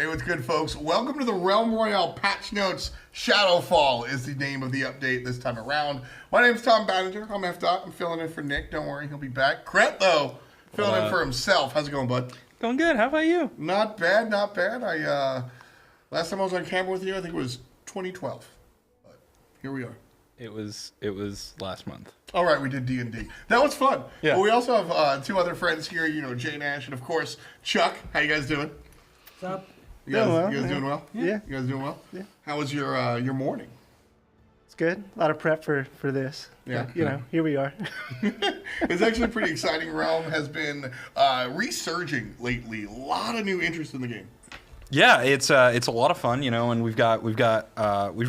Hey, what's good, folks? Welcome to the Realm Royale patch notes. Shadowfall is the name of the update this time around. My name's Tom Banninger. I'm F-Dot. I'm filling in for Nick. Don't worry, he'll be back. Cret, though, filling in for himself. How's it going, bud? Going good. How about you? Not bad, not bad. Last time I was on camera with you, I think it was 2012. But here we are. It was last month. All right, we did D&D. That was fun. Yeah. But we also have two other friends here, Jay Nash and, of course, Chuck. How you guys doing? What's up? You guys, Doing well, you guys doing well? Yeah. You guys doing well? Yeah. How was your morning? It's good. A lot of prep for this. Yeah. But, here we are. It's actually pretty exciting. Realm has been resurging lately. A lot of new interest in the game. Yeah, it's a lot of fun, and we've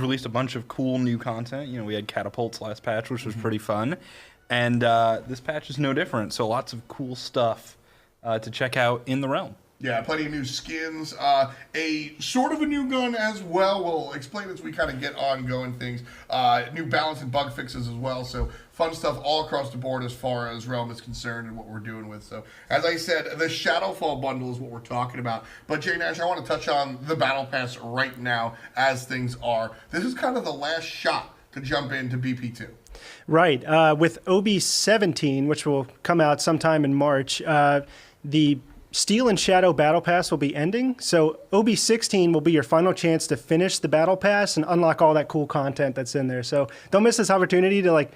released a bunch of cool new content. We had Catapults last patch, which was pretty fun, and this patch is no different. So lots of cool stuff to check out in the realm. Yeah, plenty of new skins. A sort of a new gun as well. We'll explain as we kind of get on going things. New balance and bug fixes as well. So fun stuff all across the board as far as Realm is concerned and what we're doing with. So as I said, the Shadowfall bundle is what we're talking about. But Jay Nash, I want to touch on the Battle Pass right now as things are. This is kind of the last shot to jump into BP2. Right. With OB17, which will come out sometime in March, the Steel and Shadow Battle Pass will be ending, so OB16 will be your final chance to finish the Battle Pass and unlock all that cool content that's in there. So don't miss this opportunity to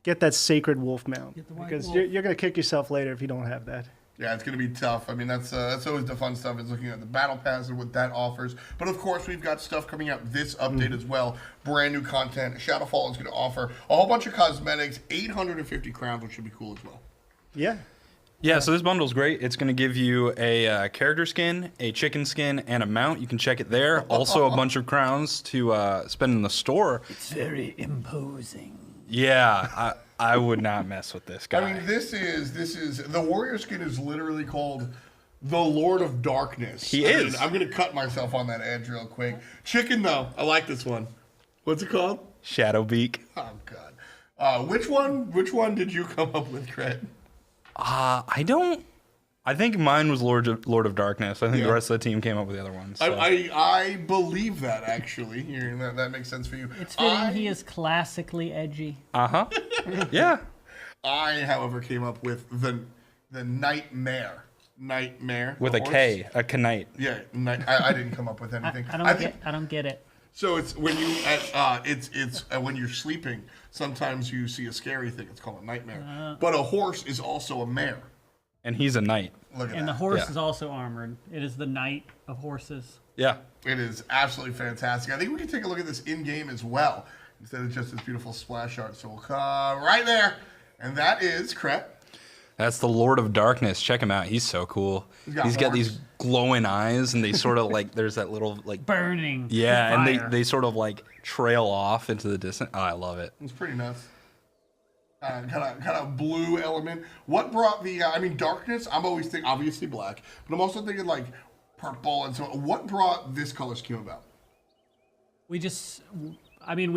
get that Sacred Wolf mount, because you're going to kick yourself later if you don't have that. Yeah, it's going to be tough. I mean, that's always the fun stuff, is looking at the Battle Pass and what that offers. But, of course, we've got stuff coming out this update as well. Brand new content. Shadowfall is going to offer a whole bunch of cosmetics, 850 crowns, which should be cool as well. Yeah. Yeah, so this bundle's great. It's going to give you a character skin, a chicken skin, and a mount. You can check it there. Also, a bunch of crowns to spend in the store. It's very imposing. Yeah, I would not mess with this guy. I mean, this is the warrior skin is literally called the Lord of Darkness. He is. I'm going to cut myself on that edge real quick. Chicken, though, I like this one. What's it called? Shadowbeak. Oh, God. Which one did you come up with, Cret? I think mine was Lord of Darkness. I think the rest of the team came up with the other ones. So. I believe that, actually. That makes sense for you. It's fitting he is classically edgy. Uh-huh. Yeah. I, however, came up with the Nightmare. Nightmare. With a K, a Knight. Yeah, I didn't come up with anything. I don't get it. So it's when you when you're sleeping, sometimes you see a scary thing. It's called a nightmare. But a horse is also a mare. And he's a knight. Look at that. And the horse is also armored. It is the knight of horses. Yeah. It is absolutely fantastic. I think we can take a look at this in-game as well, instead of just this beautiful splash art. So we'll come right there. And that is Cret. That's the Lord of Darkness. Check him out. He's so cool. He's got these glowing eyes, and they sort of there's that little burning. Yeah, fire. and they sort of trail off into the distance. Oh, I love it. It's pretty nuts. Kind of blue element. What brought the? Darkness. I'm always thinking obviously black, but I'm also thinking purple and so. What brought this color scheme about? We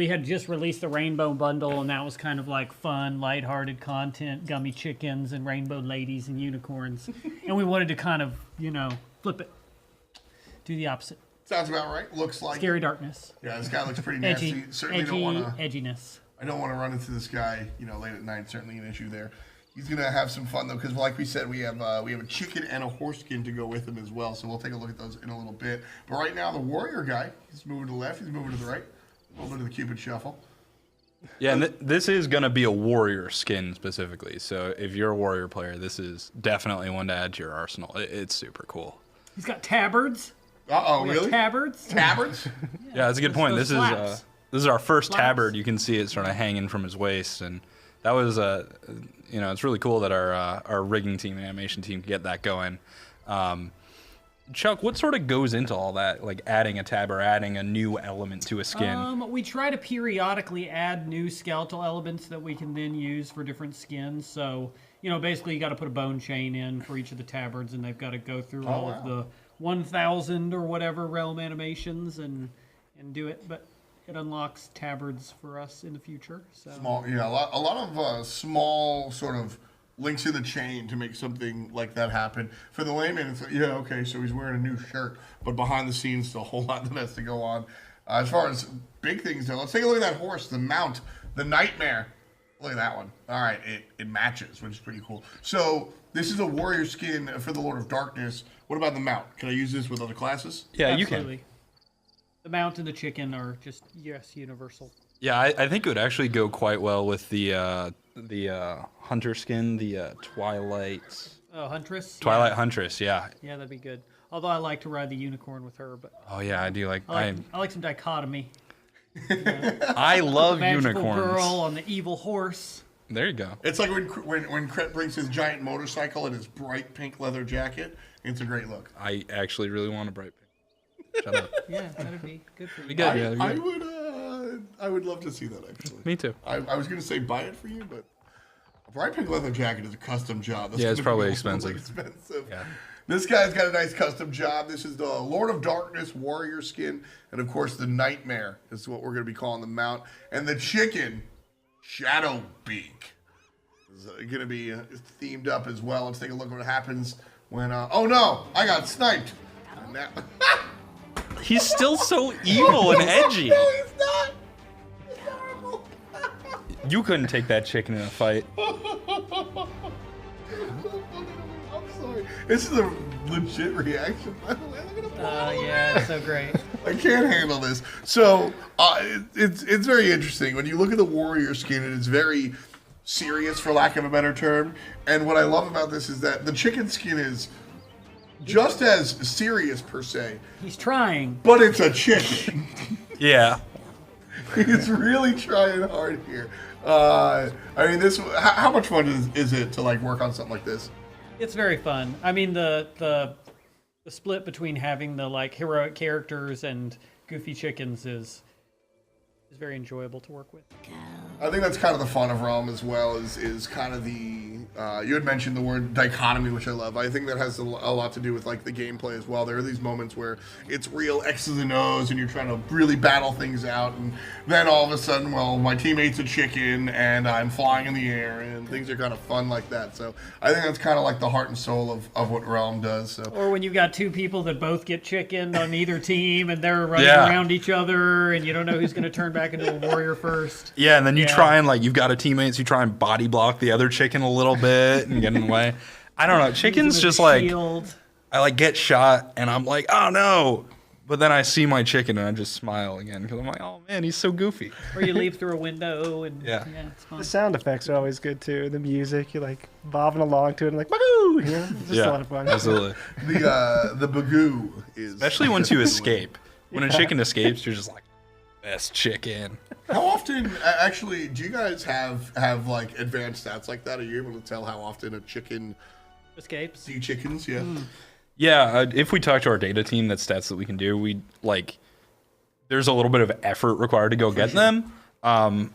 had just released the Rainbow Bundle, and that was kind of fun, lighthearted content, gummy chickens and rainbow ladies and unicorns. And we wanted to kind of, flip it. Do the opposite. Sounds about right. Looks like Scary darkness. Yeah, this guy looks pretty nasty. Certainly don't want to. Edginess. I don't want to run into this guy, late at night. Certainly an issue there. He's gonna have some fun though, because like we said, we have a chicken and a horse skin to go with him as well. So we'll take a look at those in a little bit. But right now, the warrior guy, he's moving to the left. He's moving to the right. A little bit of the Cupid shuffle. Yeah, and this is going to be a warrior skin specifically. So if you're a warrior player, this is definitely one to add to your arsenal. It's super cool. He's got tabards. Uh-oh, really? Tabards? Tabards? Yeah, that's a good point. This is our first Flaps. tabard. You can see it sort of hanging from his waist, and that was it's really cool that our rigging team and animation team could get that going. Chuck, what sort of goes into all that, adding a tab or adding a new element to a skin? We try to periodically add new skeletal elements that we can then use for different skins. So, basically you got to put a bone chain in for each of the tabards, and they've got to go through of the 1,000 or whatever realm animations and do it. But it unlocks tabards for us in the future. So. Small, a lot of small sort of links in the chain to make something like that happen. For the layman, it's like, yeah, okay, so he's wearing a new shirt, but behind the scenes, still a whole lot that has to go on. As far as big things go, let's take a look at that horse, the mount, the Nightmare. Look at that one. All right, it matches, which is pretty cool. So this is a warrior skin for the Lord of Darkness. What about the mount? Can I use this with other classes? Yeah, Absolutely. you can. The mount and the chicken are just, yes, universal. Yeah, I think it would actually go quite well with the hunter skin, the Twilight Oh, Huntress? Huntress. Yeah. Yeah, that'd be good. Although I like to ride the unicorn with her, but Oh yeah, I do like. I like some dichotomy. I love Magical unicorns. girl on the evil horse. There you go. It's like when Cret brings his giant motorcycle and his bright pink leather jacket. It's a great look. I actually really want a bright pink. Shut up. Yeah, that'd be good for you. Be good. Yeah, that'd be good. I would love to see that actually. Me too. I was gonna say buy it for you, but a bright pink leather jacket is a custom job. That's Yeah, it's gonna be probably a expensive. little expensive. Yeah. This guy's got a nice custom job. This is the Lord of Darkness warrior skin, and of course the Nightmare is what we're gonna be calling the mount, and the chicken, Shadow Beak, is gonna be themed up as well. Let's take a look at what happens when. Oh no! I got sniped. And that- He's still so evil and edgy. No, he's not. It's horrible. You couldn't take that chicken in a fight. I'm sorry. This is a legit reaction, by the way. Look at him. Yeah, it's so great. I can't handle this. So it's very interesting when you look at the warrior skin. It is very serious, for lack of a better term. And what I love about this is that the chicken skin is just as serious per se, He's trying. but it's a chicken. Yeah. He's really trying hard here. I mean, this. How much fun is it to like work on something like this? It's very fun. I mean, the split between having the like heroic characters and goofy chickens is very enjoyable to work with. I think that's kind of the fun of Realm as well. Is kind of the you had mentioned the word dichotomy, which I love. I think that has a lot to do with like the gameplay as well. There are these moments where it's real X's and O's, and you're trying to really battle things out, and then all of a sudden, well, my teammate's a chicken, and I'm flying in the air, and things are kind of fun like that. So I think that's kind of like the heart and soul of what Realm does. So. Or when you've got two people that both get chickened on either team, and they're running Yeah. around each other, and you don't know who's going to turn back into a warrior first. Yeah, and then you Yeah. try and like you've got a teammate, so you try and body block the other chicken a little bit and get in the way. I don't know. Chicken's Using a just like shield. I like get shot and I'm like, oh no. But then I see my chicken and I just smile again because I'm like, oh man, he's so goofy. Or you leap through a window, and Yeah. it's fun. The sound effects are always good too. The music, you're like bobbing along to it and like, woohoo! You know, it's just a lot of fun. Absolutely. The bagoo is Especially once you escape. When a chicken escapes, you're just like, best chicken. How often actually do you guys have like advanced stats like that? Are you able to tell how often a chicken Escapes. see chickens? Yeah. Yeah, if we talk to our data team, that's stats that we can do. We like, there's a little bit of effort required to go get them.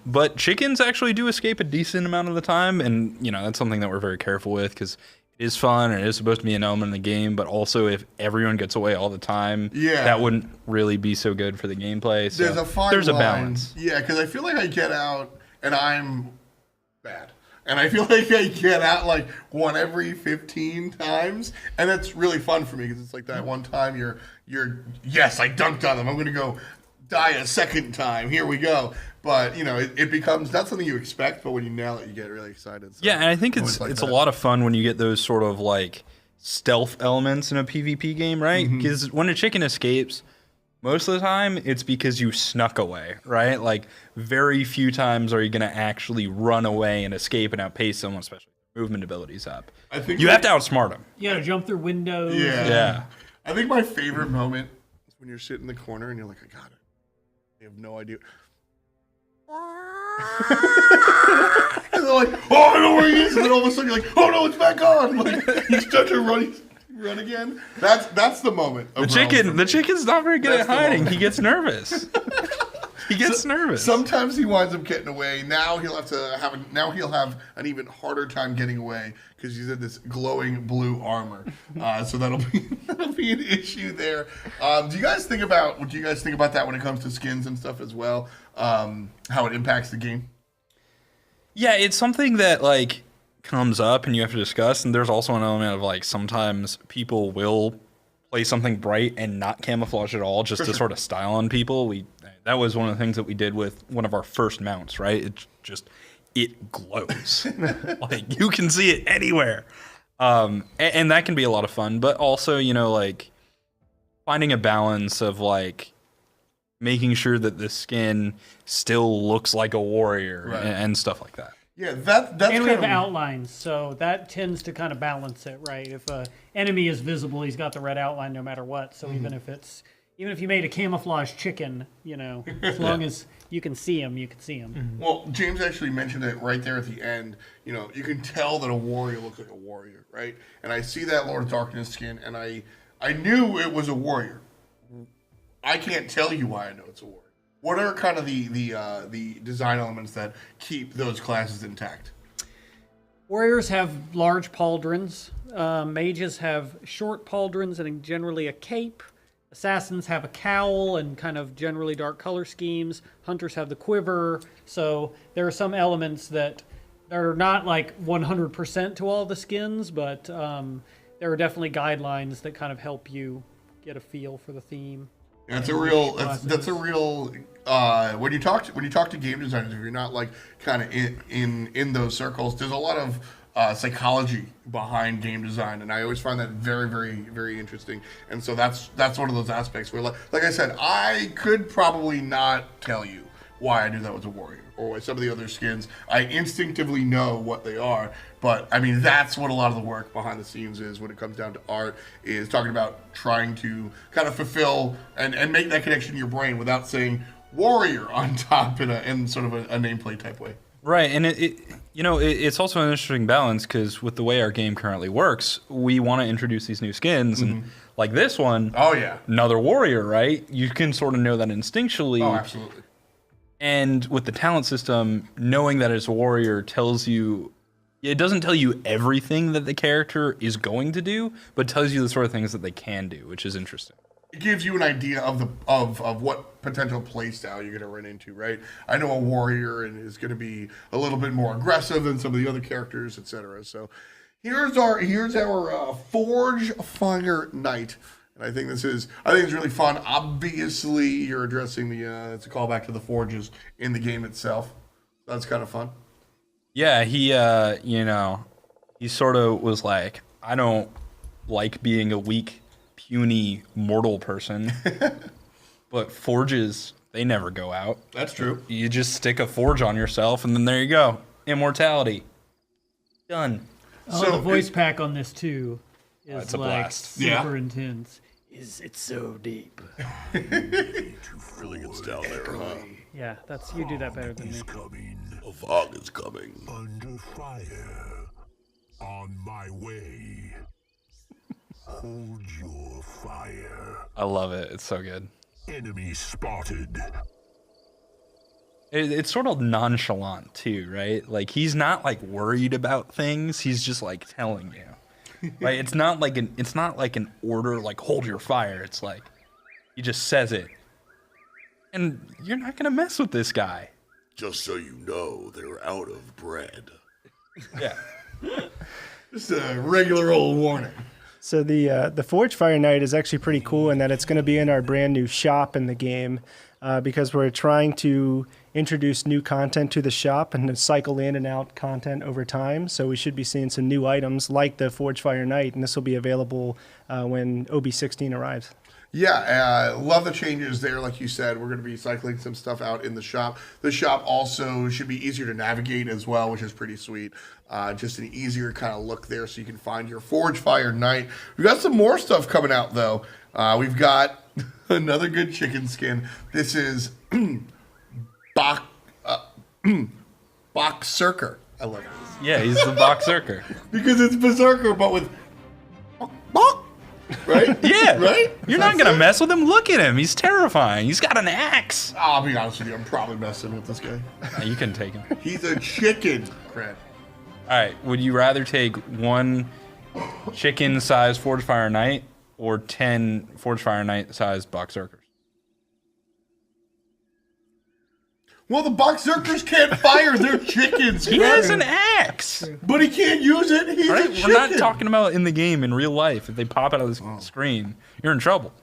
But chickens actually do escape a decent amount of the time, and you know that's something that we're very careful with because it is fun and it is supposed to be an element in the game. But also, if everyone gets away all the time, that wouldn't really be so good for the gameplay. So There's a fine there's line. a balance. Yeah, because I feel like I get out and I'm bad. And I feel like I get out like one every 15 times, and that's really fun for me because it's like that one time you're yes, I dunked on them. I'm gonna go die a second time. Here we go. But you know, it becomes not something you expect, but when you nail it, you get really excited. So Yeah, and I think always like it's that. a lot of fun when you get those sort of like stealth elements in a PvP game, right? Because when a chicken escapes, most of the time it's because you snuck away, right? Like very few times are you going to actually run away and escape and outpace someone, especially if movement abilities up. I think You have to outsmart them. You gotta jump through windows. Yeah. Yeah. I think my favorite moment is when you're sitting in the corner and you're like, I got it. You have no idea. And they're like, oh, I know where he is. And then all of a sudden you're like, oh no, it's back on. Like you start to run again. That's the moment. of The chicken's not very good That's at the hiding. moment. He gets nervous. He gets nervous. Sometimes he winds up getting away. Now he'll have an even harder time getting away because he's in this glowing blue armor. So that'll be an issue there. Do you guys think about that when it comes to skins and stuff as well? How it impacts the game? Yeah, it's something that like comes up and you have to discuss, and there's also an element of like sometimes people will play something bright and not camouflage at all just to sort of style on people. That was one of the things that we did with one of our first mounts, right? It glows. Like you can see it anywhere. And that can be a lot of fun, but also, you know, like finding a balance of like making sure that the skin still looks like a warrior and stuff like that. Yeah, that's and we have outlines, so that tends to kind of balance it, right? If an enemy is visible, he's got the red outline no matter what. So even if you made a camouflage chicken, you know, as long as you can see him, you can see him. Well, James actually mentioned it right there at the end. You know, you can tell that a warrior looks like a warrior, right? And I see that Lord of Darkness skin, and I knew it was a warrior. I can't tell you why I know it's a warrior. What are kind of the design elements that keep those classes intact? Warriors have large pauldrons. Mages have short pauldrons and generally a cape. Assassins have a cowl and kind of generally dark color schemes. Hunters have the quiver. So there are some elements that are not like 100% to all the skins, but there are definitely guidelines that kind of help you get a feel for the theme. That's a real. When you talk to game designers, if you're not like kind of in those circles, there's a lot of psychology behind game design, and I always find that very, very, very interesting. And so that's one of those aspects where, like I said, I could probably not tell you why I knew that was a warrior or why some of the other skins. I instinctively know what they are, but I mean that's what a lot of the work behind the scenes is when it comes down to art, is talking about trying to kind of fulfill and make that connection in your brain without saying warrior on top in sort of a nameplate type way. Right, and it's also an interesting balance because with the way our game currently works, we want to introduce these new skins, and like this one, another warrior, right? You can sort of know that instinctually. Oh, absolutely. And with the talent system, knowing that it's a warrior tells you, it doesn't tell you everything that the character is going to do, but tells you the sort of things that they can do, which is interesting. It gives you an idea of what potential play style you're going to run into, right? I know a warrior and is going to be a little bit more aggressive than some of the other characters, etc. So here's our Forge Fire Knight. And I think it's really fun. Obviously, you're addressing it's a callback to the forges in the game itself. That's kind of fun. Yeah, he sort of was like, I don't like being a weak, puny, mortal person, but forges, they never go out. That's true. You just stick a forge on yourself, and then there you go. Immortality. Done. So the voice pack on this, too, is it's a like blast. super intense. It's so deep. Really gets down there, huh? Yeah, you do that better than me. A fog is coming. Under fire. On my way. Hold your fire. I love it. It's so good. Enemy spotted. It's sort of nonchalant too, right? Like he's not like worried about things. He's just like telling you. Like it's not like an order like hold your fire. It's like he just says it. And you're not going to mess with this guy. Just so you know, they're out of bread. Yeah. Just a regular old warning. So the Forge Fire Knight is actually pretty cool in that it's going to be in our brand new shop in the game because we're trying to introduce new content to the shop and to cycle in and out content over time. So we should be seeing some new items like the Forge Fire Knight, and this will be available when OB16 arrives. Yeah, love the changes there. Like you said, we're going to be cycling some stuff out in the shop. The shop also should be easier to navigate as well, which is pretty sweet. Just an easier kind of look there so you can find your Forge Fire Knight. We've got some more stuff coming out, though. We've got another good chicken skin. This is Berserker. I love it. Yeah, he's the Berserker. Because it's Berserker, but with right? Yeah. Right? You're not going to mess with him. Look at him. He's terrifying. He's got an axe. I'll be honest with you. I'm probably messing with this guy. You can take him. He's a chicken. Crap. All right. Would you rather take one chicken-sized Forge Fire Knight or 10 Forge Fire Knight-sized Berserkers? Well, the Berserkers can't fire their chickens. He has an axe. But he can't use it. He's a Right? chicken. We're not talking about in the game, in real life. If they pop out of the screen, you're in trouble.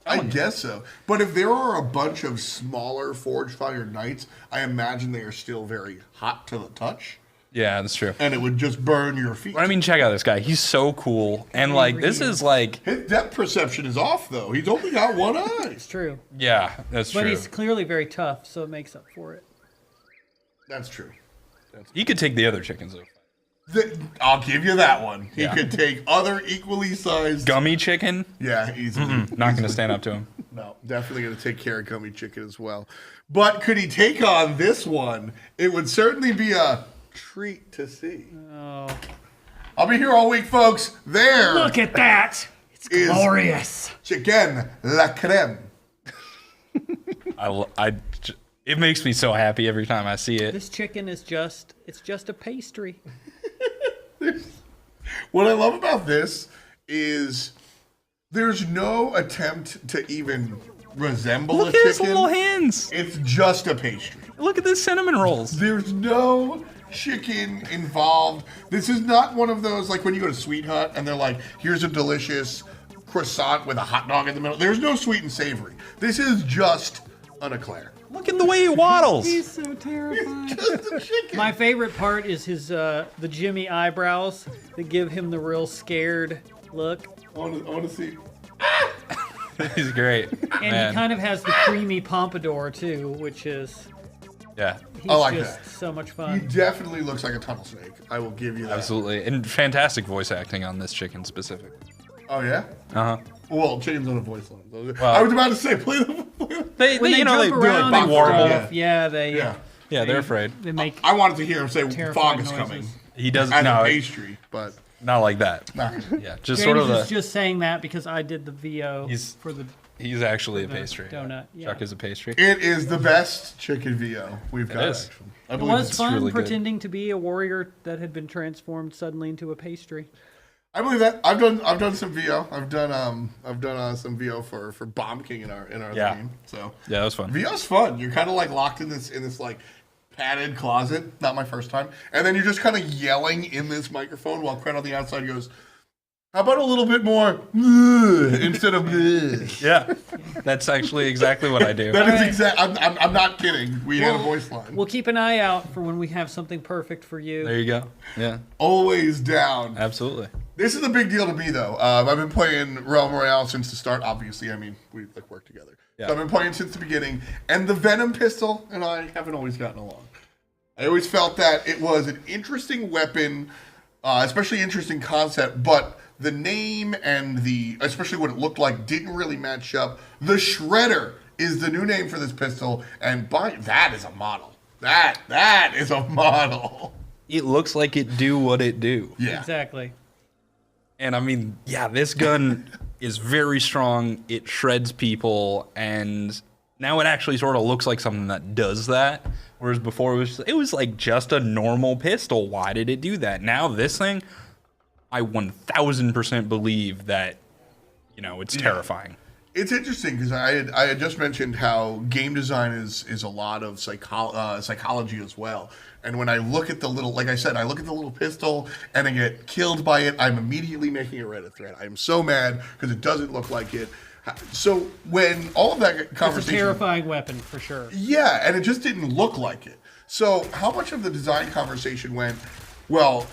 I guess so. But if there are a bunch of smaller Forge Fire Knights, I imagine they are still very hot to the touch. Yeah, that's true. And it would just burn your feet. I mean, check out this guy. He's so cool. And, like, this is, like... His depth perception is off, though. He's only got one eye. It's true. Yeah, that's But true. he's clearly very tough, so it makes up for it. That's true. He could take the other chickens, though. I'll give you that one. He Yeah. could take other equally sized... Gummy chicken? Yeah, easily. Not going to stand up to him. No, definitely going to take care of Gummy Chicken as well. But could he take on this one? It would certainly be a treat to see. Oh. I'll be here all week, folks. There Look at that! It's is glorious. Chicken la creme. It makes me so happy every time I see it. This chicken is just a pastry. What I love about this is there's no attempt to even resemble Look a at chicken. his little hands. It's just a pastry. Look at the cinnamon rolls. There's no chicken involved. This is not one of those, like when you go to Sweet Hut and they're like, here's a delicious croissant with a hot dog in the middle. There's no sweet and savory. This is just an eclair. Look at the way he waddles. He's so terrifying. Just a chicken. My favorite part is his the Jimmy eyebrows that give him the real scared look. I want to see. He's great. And Man. he kind of has the creamy pompadour too, which is Yeah, he's I like just that. so much He fun. definitely looks like a tunnel snake. I will give you that. absolutely. And fantastic voice acting on this chicken specifically. Oh, yeah? Uh-huh. Well, chickens on a voice line. Well- I was about to say, play the. They When they you know, they jump do around like and big warble. stuff, yeah, they Yeah. Yeah, they're afraid. they make I wanted to hear him say fog terrifying is noises. coming. He does As a no, pastry, but. not like that. Nah. Yeah, just James sort of is a. just saying that because I did the VO He's- for the He's actually a the pastry. donut, yeah. Chuck is a pastry. It is the best chicken VO we've got. is. Actually. I It believe was it's fun really good. pretending to be a warrior that had been transformed suddenly into a pastry. I believe that. I've done some VO. I've done some VO for Bomb King in our Yeah. game. So Yeah, that was fun. VO's fun. You're kind of like locked in this like padded closet. Not my first time. And then you're just kind of yelling in this microphone while Cred on the outside goes, "How about a little bit more instead of?" Yeah, that's actually exactly what I do. That is exact. I'm not kidding. We had a voice line. We'll keep an eye out for when we have something perfect for you. There you go. Yeah, Always down. absolutely. This is a big deal to me, though. I've been playing Realm Royale since the start. Obviously, I mean, we like work together. Yeah. So I've been playing since the beginning, and the Venom pistol and I haven't always gotten along. I always felt that it was an interesting weapon, especially interesting concept, but the name and especially what it looked like, didn't really match up. The Shredder is the new name for this pistol, and that is a model. That is a model. It looks like it do what it do. Yeah. Exactly. And I mean, yeah, this gun is very strong. It shreds people, and now it actually sort of looks like something that does that. Whereas before it was like just a normal pistol. Why did it do that? Now this thing, I 1000% believe that, it's terrifying. It's interesting because I had just mentioned how game design is a lot of psychology as well. And when I look at the little, like I said, I look at the little pistol and I get killed by it, I'm immediately making a Reddit thread. I'm so mad because it doesn't look like it. So when all of that It's a conversation, terrifying weapon for sure. yeah, and it just didn't look like it. So how much of the design conversation went, well,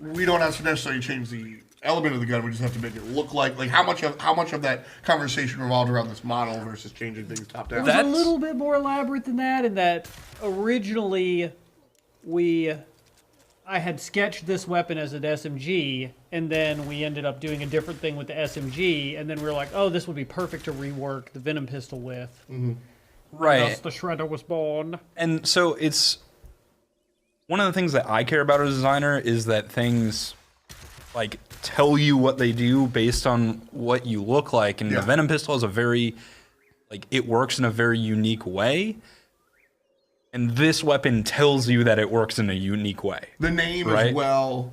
we don't have to necessarily change the element of the gun, we just have to make it look like how much of that conversation revolved around this model versus changing things top down? It was a little bit more elaborate than that, in that originally I had sketched this weapon as an SMG, and then we ended up doing a different thing with the SMG, and then we were like, oh, this would be perfect to rework the Venom pistol with. Mm-hmm. Right. Thus the Shredder was born. And so it's one of the things that I care about as a designer is that things like tell you what they do based on what you look like. And Yeah. the Venom pistol is it works in a very unique way. And this weapon tells you that it works in a unique way. The name Right. as well.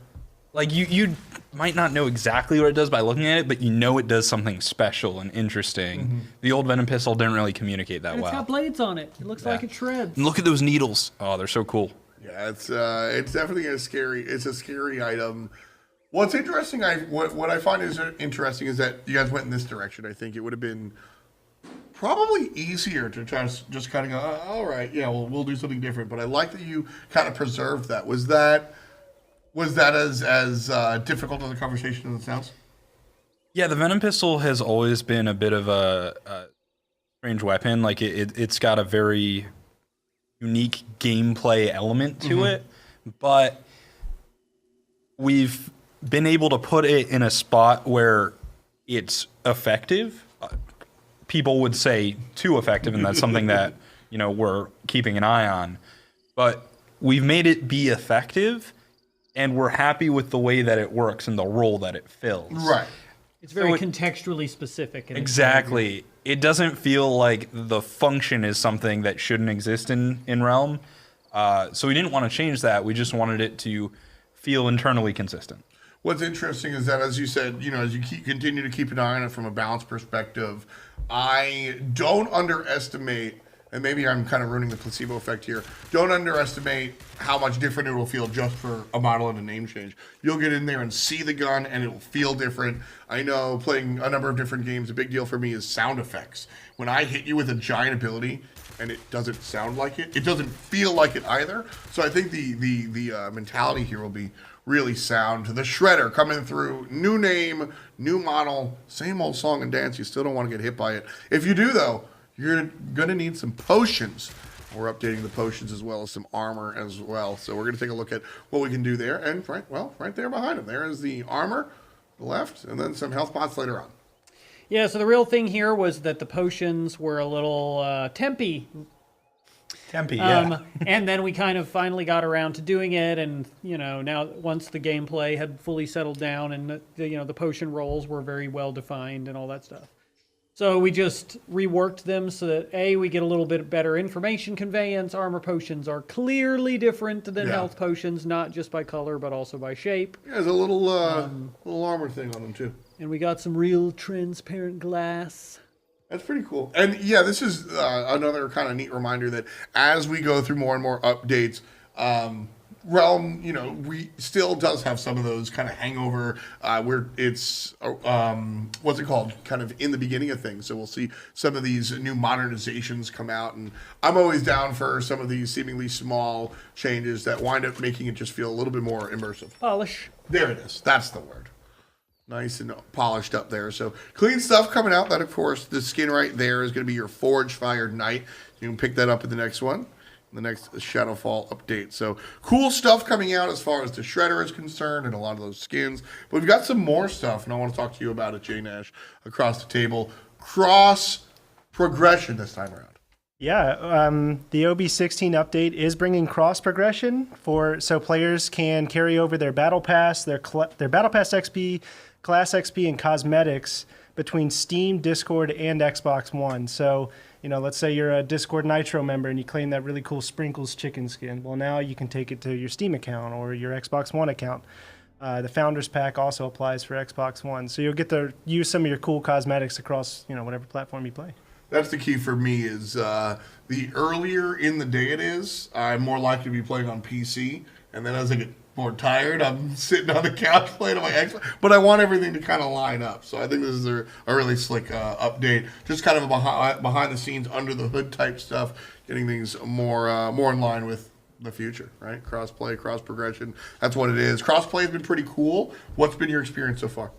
Like you might not know exactly what it does by looking at it, but you know it does something special and interesting. The old Venom Pistol didn't really communicate that And it's well. got blades on it. It looks like it shreds. And look at those needles. Oh, they're so cool. Yeah, it's definitely a scary item. What's interesting, what I find is interesting is that you guys went in this direction. I think it would have been probably easier to just kind of go, all right, yeah, we'll do something different. But I like that you kind of preserved that. Was that as difficult as a conversation as it sounds? Yeah, the Venom Pistol has always been a bit of a strange weapon. Like it's got a very unique gameplay element to it, but we've been able to put it in a spot where it's effective. People would say too effective, and that's something that we're keeping an eye on. But we've made it be effective, and we're happy with the way that it works and the role that it fills. Right. It's very contextually specific. And Exactly. It doesn't feel like the function is something that shouldn't exist in Realm. So we didn't want to change that. We just wanted it to feel internally consistent. What's interesting is that, as you said, as you continue to keep an eye on it from a balance perspective, I don't underestimate, and maybe I'm kind of ruining the placebo effect here, don't underestimate how much different it will feel just for a model and a name change. You'll get in there and see the gun, and it will feel different. I know playing a number of different games, a big deal for me is sound effects. When I hit you with a giant ability, and it doesn't sound like it, it doesn't feel like it either. So I think the mentality here will be really sound. The Shredder coming through, new name, new model, same old song and dance. You still don't want to get hit by it. If you do, though, you're going to need some potions. We're updating the potions as well as some armor as well. So we're going to take a look at what we can do there. And right there behind him, there is the armor, the left, and then some health pots later on. Yeah, so the real thing here was that the potions were a little tempy. Tempe, yeah. And then we kind of finally got around to doing it, and now once the gameplay had fully settled down, and the potion rolls were very well defined and all that stuff. So we just reworked them so that we get a little bit better information conveyance. Armor potions are clearly different than health potions, not just by color but also by shape. Yeah, there's a little armor thing on them too. And we got some real transparent glass. That's pretty cool. And yeah, this is another kind of neat reminder that as we go through more and more updates, Realm, we still does have some of those kind of hangover where it's, what's it called? Kind of in the beginning of things. So we'll see some of these new modernizations come out. And I'm always down for some of these seemingly small changes that wind up making it just feel a little bit more immersive. Polish. There it is. That's the word. Nice and polished up there. So clean stuff coming out. That, of course, the skin right there is going to be your Forge Fired Knight. You can pick that up in the next one, the next Shadowfall update. So cool stuff coming out as far as the Shredder is concerned and a lot of those skins. But we've got some more stuff, and I want to talk to you about it, Jay Nash, across the table. Cross progression this time around. Yeah, the OB16 update is bringing cross progression so players can carry over their battle pass, their battle pass XP, class XP, and cosmetics between Steam, Discord, and Xbox One. So, let's say you're a Discord Nitro member and you claim that really cool Sprinkles chicken skin. Well, now you can take it to your Steam account or your Xbox One account. The Founders Pack also applies for Xbox One. So you'll get to use some of your cool cosmetics across, whatever platform you play. That's the key for me is the earlier in the day it is, I'm more likely to be playing on PC. And then as I get more tired, I'm sitting on the couch playing on my Xbox. But I want everything to kind of line up. So I think this is a really slick update. Just kind of a behind the scenes, under the hood type stuff, getting things more in line with the future, right? Cross-play, cross-progression. That's what it is. Cross-play has been pretty cool. What's been your experience so far?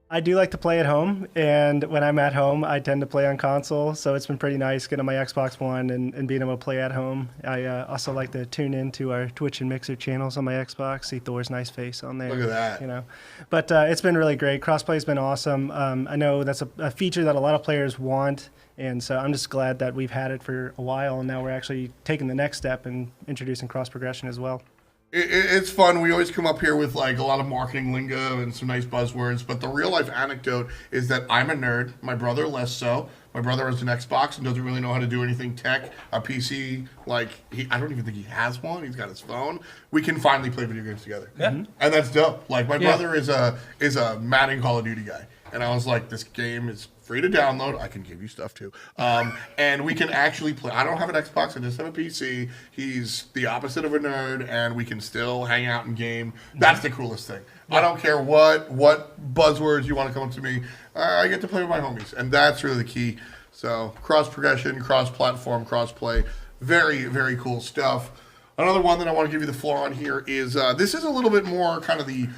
I do like to play at home, and when I'm at home, I tend to play on console, so it's been pretty nice getting on my Xbox One and being able to play at home. I also like to tune into our Twitch and Mixer channels on my Xbox, see Thor's nice face on there. Look at that. But it's been really great. Crossplay's been awesome. I know that's a feature that a lot of players want, and so I'm just glad that we've had it for a while, and now we're actually taking the next step and introducing cross-progression as well. It's fun. We always come up here with like a lot of marketing lingo and some nice buzzwords, but the real life anecdote is that I'm a nerd. My brother less so. My brother has an Xbox and doesn't really know how to do anything tech. A PC, like I don't even think he has one. He's got his phone. We can finally play video games together. Yeah. And that's dope. Like my brother is a Madden Call of Duty guy, and I was like, this game is free to download. I can give you stuff too. And we can actually play. I don't have an Xbox. I just have a PC. He's the opposite of a nerd, and we can still hang out and game. That's the coolest thing. I don't care what buzzwords you want to come up to me. I get to play with my homies, and that's really the key. So cross progression, cross platform, cross play, very very cool stuff. Another one that I want to give you the floor on here is this is a little bit more kind of the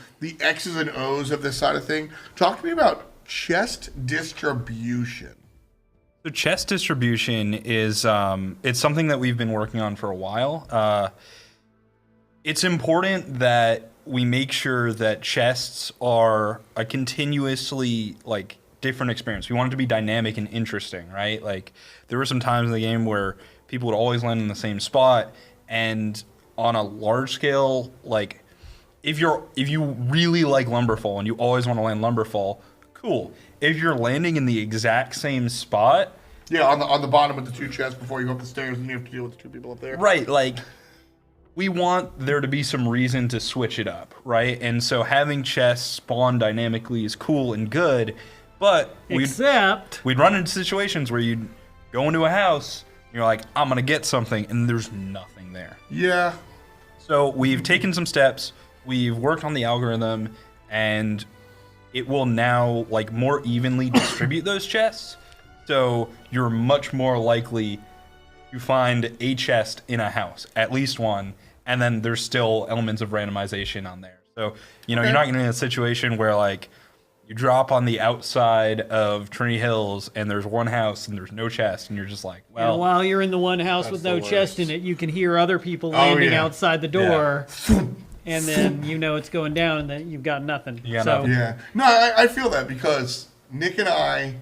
X's and O's of this side of thing. Talk to me about chest distribution. So chest distribution is it's something that we've been working on for a while. It's important that we make sure that chests are a continuously like different experience. We want it to be dynamic and interesting, right? Like there were some times in the game where people would always land in the same spot, and on a large scale, like if you really like Lumberfall and you always want to land Lumberfall, cool. If you're landing in the exact same spot, yeah, on the bottom of the two chests before you go up the stairs, and you have to deal with the two people up there. Right, like we want there to be some reason to switch it up, right? And so having chests spawn dynamically is cool and good, but we'd run into situations where you'd go into a house, and you're like, I'm gonna get something, and there's nothing there. Yeah. So we've taken some steps, we've worked on the algorithm, and it will now like more evenly distribute those chests. So you're much more likely to find a chest in a house, at least one, and then there's still elements of randomization on there. So, you know, you're not gonna be in a situation where like you drop on the outside of Trinity Hills and there's one house and there's no chest, and you're just like, well. And while you're in the one house with no chest in it, you can hear other people landing outside the door. Yeah. And then you know it's going down and that you've got nothing. You got nothing. Yeah. No, I feel that because Nick and I,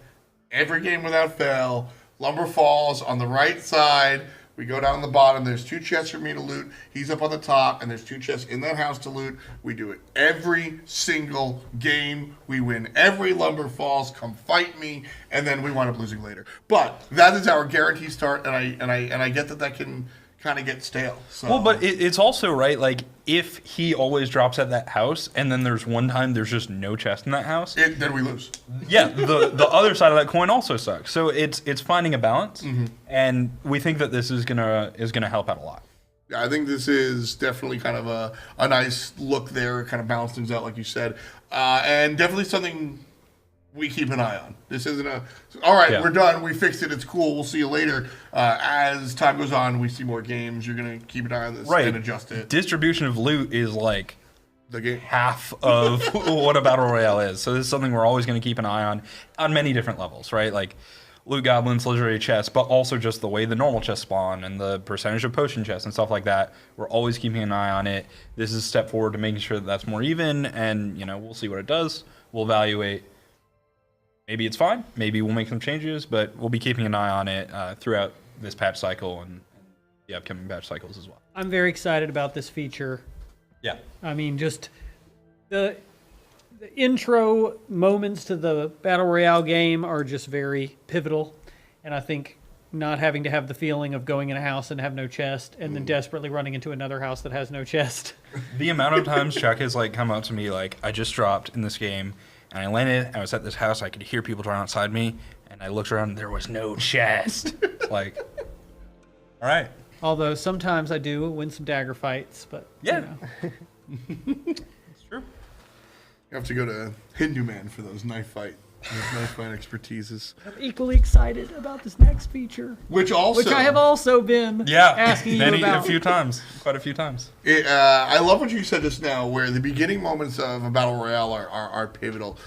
every game without fail, Lumber falls on the right side. We go down the bottom. There's two chests for me to loot. He's up on the top, and there's two chests in that house to loot. We do it every single game. We win every Lumber falls. Come fight me, and then we wind up losing later. But that is our guarantee start, and I get that can kind of get stale. So. Well, but it's also right. Like if he always drops at that house, and then there's one time there's just no chest in that house, then we lose. Yeah, the other side of that coin also sucks. So it's finding a balance, and we think that this is gonna help out a lot. Yeah, I think this is definitely kind of a nice look there, kind of balance things out, like you said, and definitely something we keep an eye on. This isn't all right, we're done, we fixed it, it's cool, we'll see you later. As time goes on, we see more games, you're going to keep an eye on this and adjust it. Distribution of loot is like the game. Half of what a Battle Royale is. So this is something we're always going to keep an eye on many different levels, right? Like loot goblins, legendary chests, but also just the way the normal chests spawn and the percentage of potion chests and stuff like that. We're always keeping an eye on it. This is a step forward to making sure that that's more even, and we'll see what it does. We'll evaluate. Maybe it's fine. Maybe we'll make some changes, but we'll be keeping an eye on it throughout this patch cycle and the upcoming patch cycles as well. I'm very excited about this feature. Yeah. I mean, just the intro moments to the Battle Royale game are just very pivotal. And I think not having to have the feeling of going in a house and have no chest and then desperately running into another house that has no chest. The amount of times Chuck has come up to me like, I just dropped in this game, and I landed, I was at this house, I could hear people trying outside me, and I looked around, and there was no chest. All right. Although sometimes I do win some dagger fights, but yeah. It's true. You have to go to Hindu Man for those knife fight expertises. I'm equally excited about this next feature. Which I have also been asking you about. Quite a few times. I love what you said just now, where the beginning moments of a Battle Royale are pivotal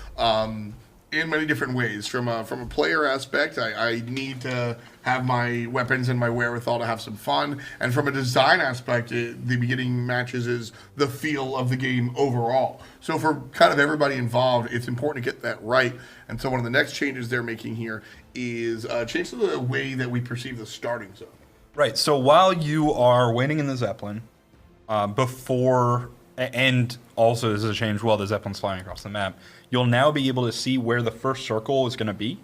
in many different ways. From a player aspect, I need to have my weapons and my wherewithal to have some fun. And from a design aspect, the beginning matches is the feel of the game overall. So for kind of everybody involved, it's important to get that right. And so one of the next changes they're making here is change to the way that we perceive the starting zone. Right. So while you are waiting in the Zeppelin, and also this is a change while the Zeppelin's flying across the map, you'll now be able to see where the first circle is going to be.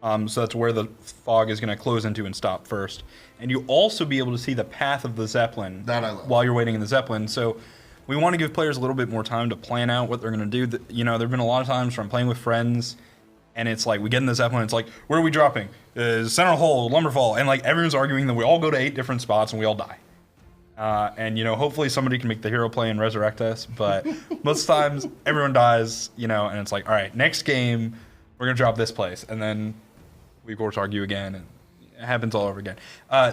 So that's where the fog is going to close into and stop first. And you'll also be able to see the path of the Zeppelin That I love. while you're waiting in the Zeppelin. So we want to give players a little bit more time to plan out what they're going to do. You know, there have been a lot of times where I'm playing with friends, and it's like we get in the Zeppelin, it's like, where are we dropping? Center hole, Lumberfall, and like everyone's arguing that we all go to 8 different spots and we all die. And, you know, hopefully somebody can make the hero play and resurrect us, but most times everyone dies, you know, and it's like, all right, next game, we're going to drop this place. And then we, of course, argue again, and it happens all over again.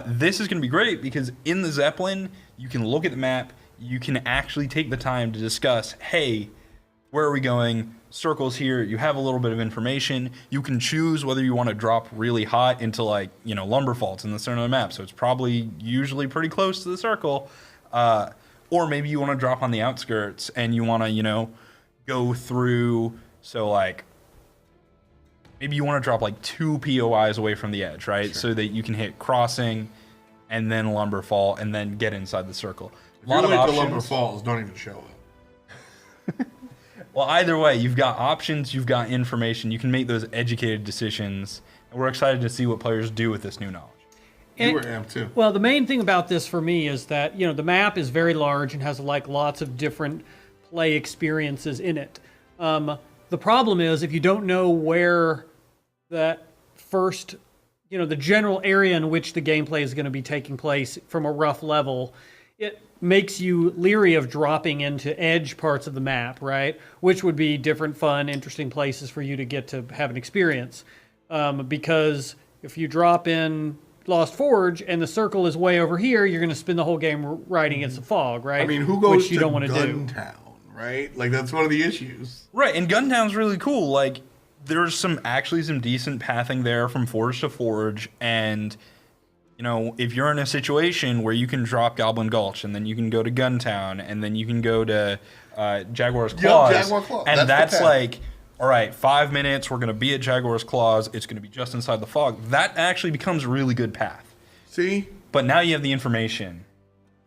This is going to be great because in the Zeppelin, you can look at the map, you can actually take the time to discuss, hey, where are we going? Circles here. You have a little bit of information. You can choose whether you want to drop really hot into, like, you know, Lumberfall. It's in the center of the map, so it's probably usually pretty close to the circle. Or maybe you want to drop on the outskirts and you want to, you know, go through. So, like, maybe you want to drop like 2 POIs away from the edge, right? Sure. So that you can hit crossing and then Lumberfall and then get inside the circle. A lot of options. The Lumberfalls don't even show up. Well, either way, you've got options, you've got information, you can make those educated decisions, and we're excited to see what players do with this new knowledge. You were amped too. Well, the main thing about this for me is that, you know, the map is very large and has like lots of different play experiences in it. The problem is if you don't know where that first, you know, the general area in which the gameplay is going to be taking place from a rough level, it makes you leery of dropping into edge parts of the map, right? Which would be different, fun, interesting places for you to get to have an experience. Because if you drop in Lost Forge and the circle is way over here, you're going to spend the whole game riding against the fog, right? I mean, who goes Which you to don't want to do. Guntown, right? Like, that's one of the issues. Right, and Guntown's really cool. Like, there's some decent pathing there from Forge to Forge, and you know, if you're in a situation where you can drop Goblin Gulch, and then you can go to Guntown, and then you can go to Jaguar's Claws, Jaguar Claws. And that's like, all right, 5 minutes, we're going to be at Jaguar's Claws, it's going to be just inside the fog. That actually becomes a really good path. See? But now you have the information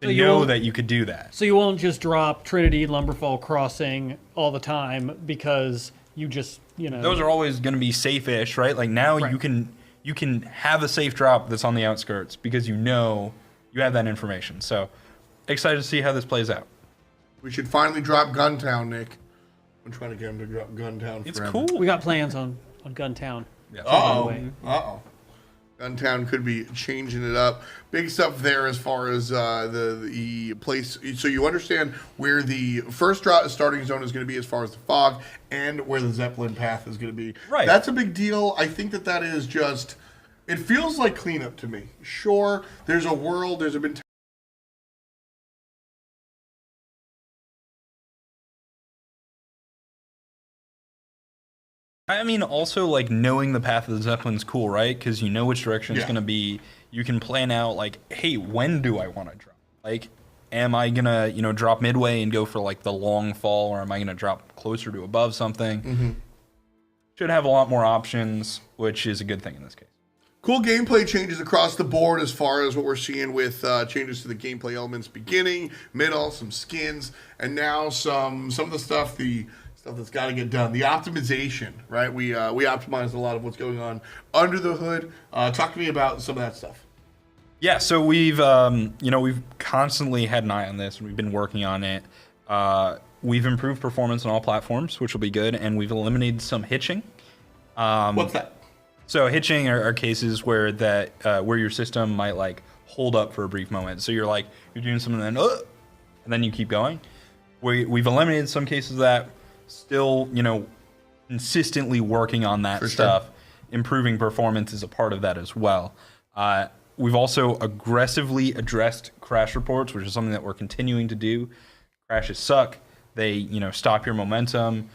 to know that you could do that. So you won't just drop Trinity, Lumberfall Crossing all the time because you just, you know... Those are always going to be safe-ish, right? Like now right. you can have a safe drop that's on the outskirts because you know you have that information. So excited to see how this plays out. We should finally drop Guntown, Nick. I'm trying to get him to drop Guntown forever. It's cool. We got plans on Guntown. Yeah. Uh-oh. Guntown could be changing it up. Big stuff there as far as the place. So you understand where the first starting zone is going to be as far as the fog and where the Zeppelin path is going to be. Right. That's a big deal. I think that is just, it feels like cleanup to me. Sure, there's a world, there's been I mean, also, like, knowing the path of the Zeppelin's cool, right? Because you know which direction it's Yeah. going to be. You can plan out, like, hey, when do I want to drop? Like, am I going to, you know, drop midway and go for, like, the long fall, or am I going to drop closer to above something? Mm-hmm. Should have a lot more options, which is a good thing in this case. cool gameplay changes across the board as far as what we're seeing with changes to the gameplay elements beginning, middle, some skins, and now some of the stuff, that's got to get done. The optimization, right? We optimize a lot of what's going on under the hood. Talk to me about some of that stuff. Yeah, so we've constantly had an eye on this, and we've been working on it. We've improved performance on all platforms, which will be good, and we've eliminated some hitching. What's that? So hitching are cases where where your system might like hold up for a brief moment. So you're doing something and then you keep going. We've eliminated some cases of that. Still, consistently working on that stuff. Sure. Improving performance is a part of that as well. We've also aggressively addressed crash reports, which is something that we're continuing to do. Crashes suck. They, stop your momentum.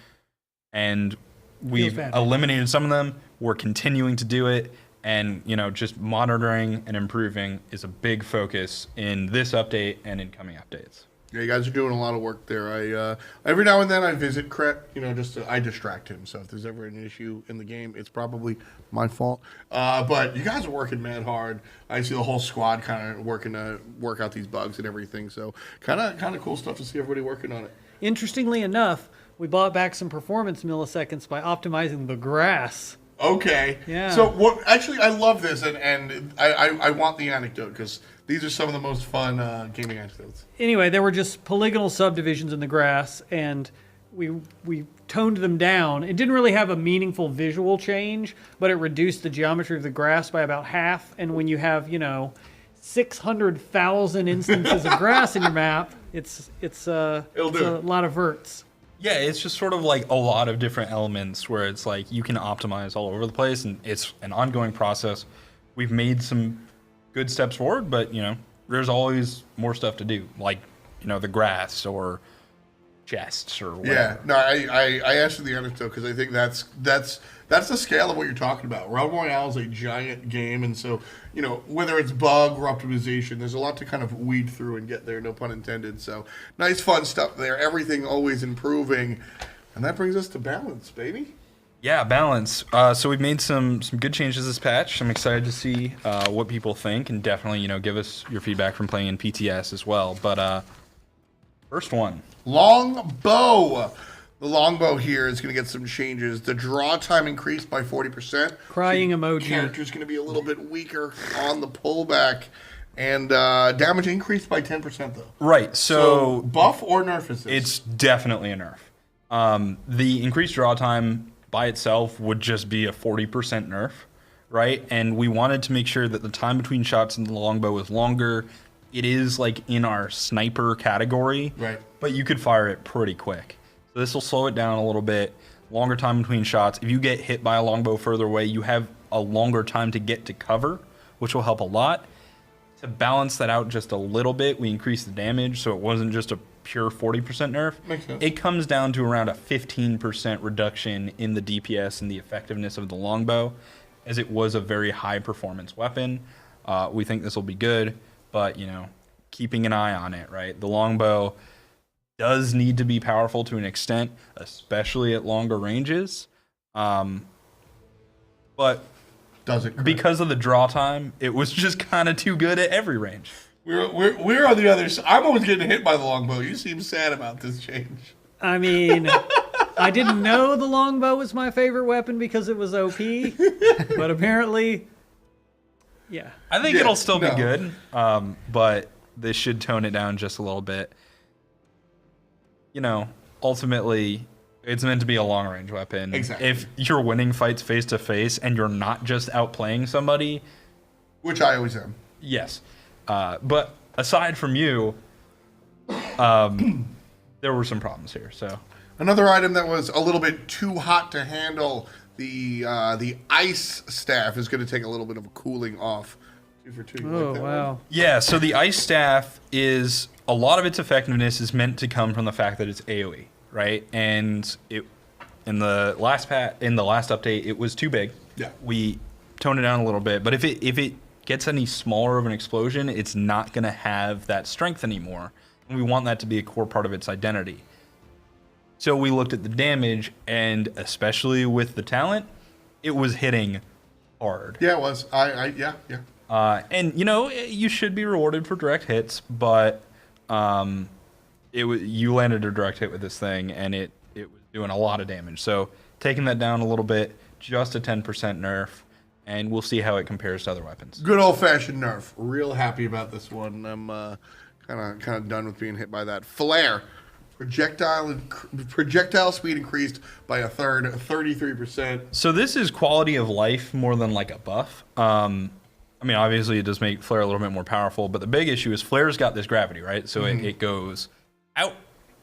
And we've eliminated some of them. We're continuing to do it. And, just monitoring and improving is a big focus in this update and in coming updates. Yeah, you guys are doing a lot of work there. I every now and then I visit Cret, I distract him. So if there's ever an issue in the game, it's probably my fault. But you guys are working mad hard. I see the whole squad kind of working to work out these bugs and everything. So kind of cool stuff to see everybody working on it. Interestingly enough, we bought back some performance milliseconds by optimizing the grass Okay. Yeah. So what? Actually, I love this, and I want the anecdote because these are some of the most fun gaming anecdotes. Anyway, there were just polygonal subdivisions in the grass, and we toned them down. It didn't really have a meaningful visual change, but it reduced the geometry of the grass by about half. And when you have 600,000 instances of grass in your map, it's a lot of verts. Yeah, it's just sort of like a lot of different elements where it's like you can optimize all over the place, and it's an ongoing process. We've made some good steps forward, but there's always more stuff to do, like the grass or chests or whatever. Yeah, no, I asked you the anecdote because I think that's the scale of what you're talking about. Realm Royale is a giant game, and so whether it's bug or optimization, there's a lot to kind of weed through and get there. No pun intended. So nice, fun stuff there. Everything always improving, and that brings us to balance, baby. Yeah, balance. So we've made some good changes this patch. I'm excited to see what people think, and definitely give us your feedback from playing in PTS as well. But first one. Longbow. The longbow here is going to get some changes. The draw time increased by 40%. Crying emoji. Character's going to be a little bit weaker on the pullback. And damage increased by 10%, though. Right, so buff or nerf is this? It's definitely a nerf. The increased draw time by itself would just be a 40% nerf, right? And we wanted to make sure that the time between shots in the longbow was longer. It is like in our sniper category, right? But you could fire it pretty quick. So this will slow it down a little bit. Longer time between shots. If you get hit by a longbow further away, you have a longer time to get to cover, which will help a lot. To balance that out just a little bit, we increased the damage, so it wasn't just a pure 40% nerf. Makes sense. It comes down to around a 15% reduction in the DPS and the effectiveness of the longbow, as it was a very high performance weapon. We think this will be good, but keeping an eye on it, right? The longbow does need to be powerful to an extent, especially at longer ranges. But does it because of the draw time, it was just kind of too good at every range. We're on the other side. I'm always getting hit by the longbow. You seem sad about this change. I mean, I didn't know the longbow was my favorite weapon because it was OP, but apparently, yeah. I think it'll still be good, but this should tone it down just a little bit. Ultimately, it's meant to be a long-range weapon. Exactly. If you're winning fights face-to-face and you're not just outplaying somebody... Which I always am. Yes. But aside from you, there were some problems here. So another item that was a little bit too hot to handle, the ice staff is going to take a little bit of a cooling off. 2 for 2. Oh, wow. Yeah, so the ice staff is... A lot of its effectiveness is meant to come from the fact that it's AoE, right? And in the last update, it was too big. Yeah. We toned it down a little bit, but if it gets any smaller of an explosion, it's not going to have that strength anymore. And we want that to be a core part of its identity. So we looked at the damage, and especially with the talent, it was hitting hard. Yeah, it was. Yeah. And you should be rewarded for direct hits, but you landed a direct hit with this thing, and it was doing a lot of damage. So taking that down a little bit, just a 10% nerf, and we'll see how it compares to other weapons. Good old-fashioned nerf. Real happy about this one. I'm kind of done with being hit by that. Flare. Projectile speed increased by a third, 33%. So this is quality of life more than like a buff. Obviously it does make Flare a little bit more powerful, but the big issue is Flare's got this gravity, right? So it goes out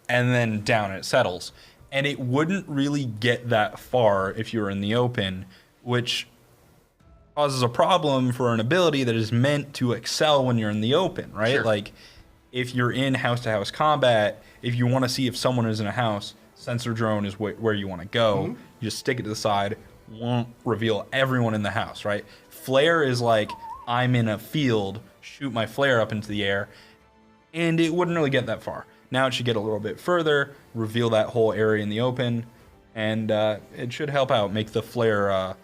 and then down and it settles. And it wouldn't really get that far if you were in the open, which causes a problem for an ability that is meant to excel when you're in the open, right? Sure. Like, if you're in house-to-house combat, if you want to see if someone is in a house, sensor drone is where you want to go. You just stick it to the side, won't reveal everyone in the house, right? Flare is like, I'm in a field, shoot my flare up into the air, and it wouldn't really get that far. Now it should get a little bit further, reveal that whole area in the open, and it should help out, make the flare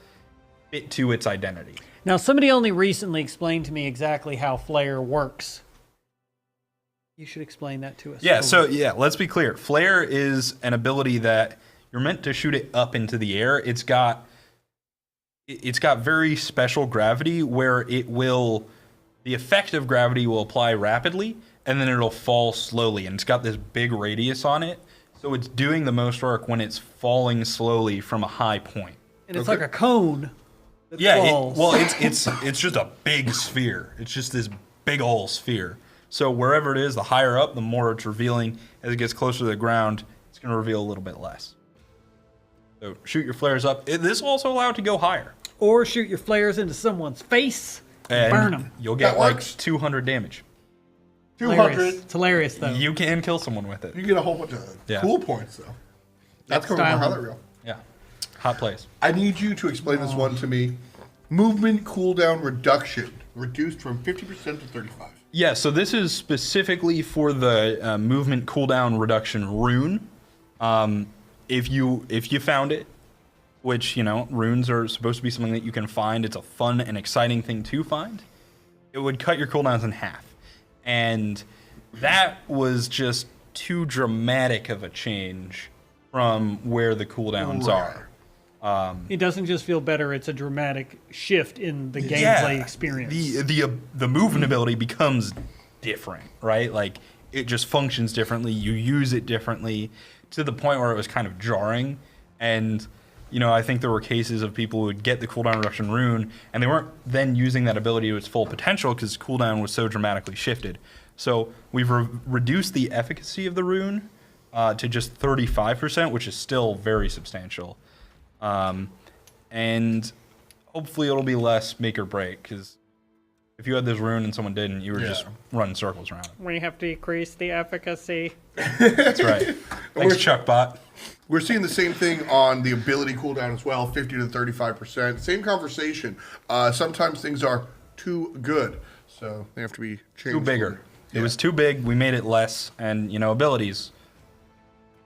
fit to its identity. Now, somebody only recently explained to me exactly how flare works. You should explain that to us. Yeah, so let's be clear. Flare is an ability that you're meant to shoot it up into the air. It's got it's got very special gravity where the effect of gravity will apply rapidly and then it'll fall slowly. And it's got this big radius on it. So it's doing the most work when it's falling slowly from a high point. And it's like a cone. Yeah, falls. it's just a big sphere. It's just this big old sphere. So wherever it is, the higher up, the more it's revealing. As it gets closer to the ground, it's going to reveal a little bit less. So shoot your flares up. This will also allow it to go higher. Or shoot your flares into someone's face and burn them. You'll get That like works. 200 damage. 200. It's hilarious, though. You can kill someone with it. You get a whole bunch of cool points, though. That's going to Style. be highlight reel. Yeah. Hot plays. I need you to explain this one to me. Movement cooldown reduction. Reduced from 50% to 35. Yeah, so this is specifically for the movement cooldown reduction rune. If you found it, which, runes are supposed to be something that you can find. It's a fun and exciting thing to find. It would cut your cooldowns in half. And that was just too dramatic of a change from where the cooldowns are. It doesn't just feel better, it's a dramatic shift in the gameplay experience. The movement ability becomes different, right? Like, it just functions differently. You use it differently to the point where it was kind of jarring. And, I think there were cases of people who would get the cooldown reduction rune, and they weren't then using that ability to its full potential because cooldown was so dramatically shifted. So we've reduced the efficacy of the rune to just 35%, which is still very substantial. And hopefully it'll be less make or break, because if you had this rune and someone didn't, you were just running circles around it. We have to decrease the efficacy. That's right. Thanks, Chuckbot. We're seeing the same thing on the ability cooldown as well, 50 to 35%. Same conversation. Sometimes things are too good, so they have to be changed. Too bigger. It was too big. We made it less. And, abilities.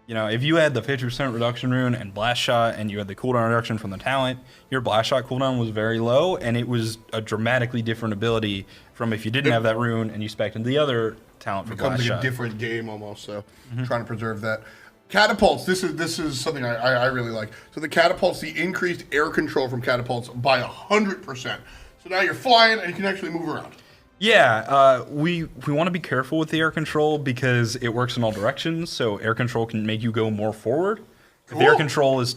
If you had the 50% reduction rune and blast shot and you had the cooldown reduction from the talent, your blast shot cooldown was very low, and it was a dramatically different ability from if you didn't have that rune and you spec'd into the other talent for blast Becomes like shot. a different game almost, so trying to preserve that. Catapults, this is something I really like. So the catapults, the increased air control from catapults by 100%. So now you're flying and you can actually move around. Yeah, we want to be careful with the air control because it works in all directions. So air control can make you go more forward. If the air control is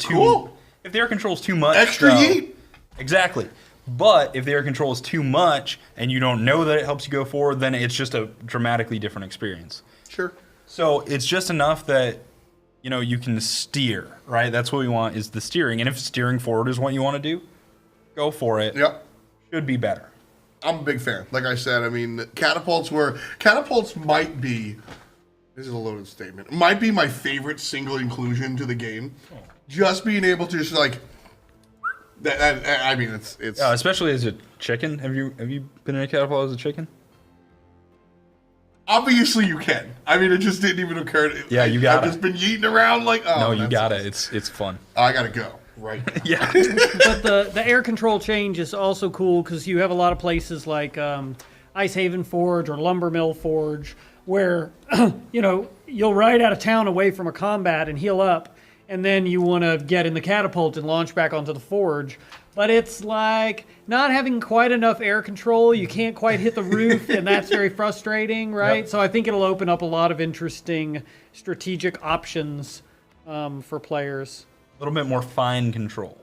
if the air control is too much, Extra heat. Exactly. But if the air control is too much and you don't know that it helps you go forward, then it's just a dramatically different experience. Sure. So it's just enough that you can steer, right? That's what we want, is the steering. And if steering forward is what you want to do, go for it. Yep. Should be better. I'm a big fan. Like I said, catapults might be, this is a loaded statement, might be my favorite single inclusion to the game. Just being able to just it's Especially as a chicken. Have you been in a catapult as a chicken? obviously you can. It just didn't even occur to Yeah, you got I've it. just been yeeting around like, oh. No, you got it. It's fun. I gotta go right now. Yeah. But the air control change is also cool because you have a lot of places like Ice Haven Forge or Lumber Mill Forge where, you'll ride out of town away from a combat and heal up, and then you want to get in the catapult and launch back onto the forge. But it's like not having quite enough air control. You can't quite hit the roof, and that's very frustrating, right? Yep. So I think it'll open up a lot of interesting strategic options for players. A little bit more fine control.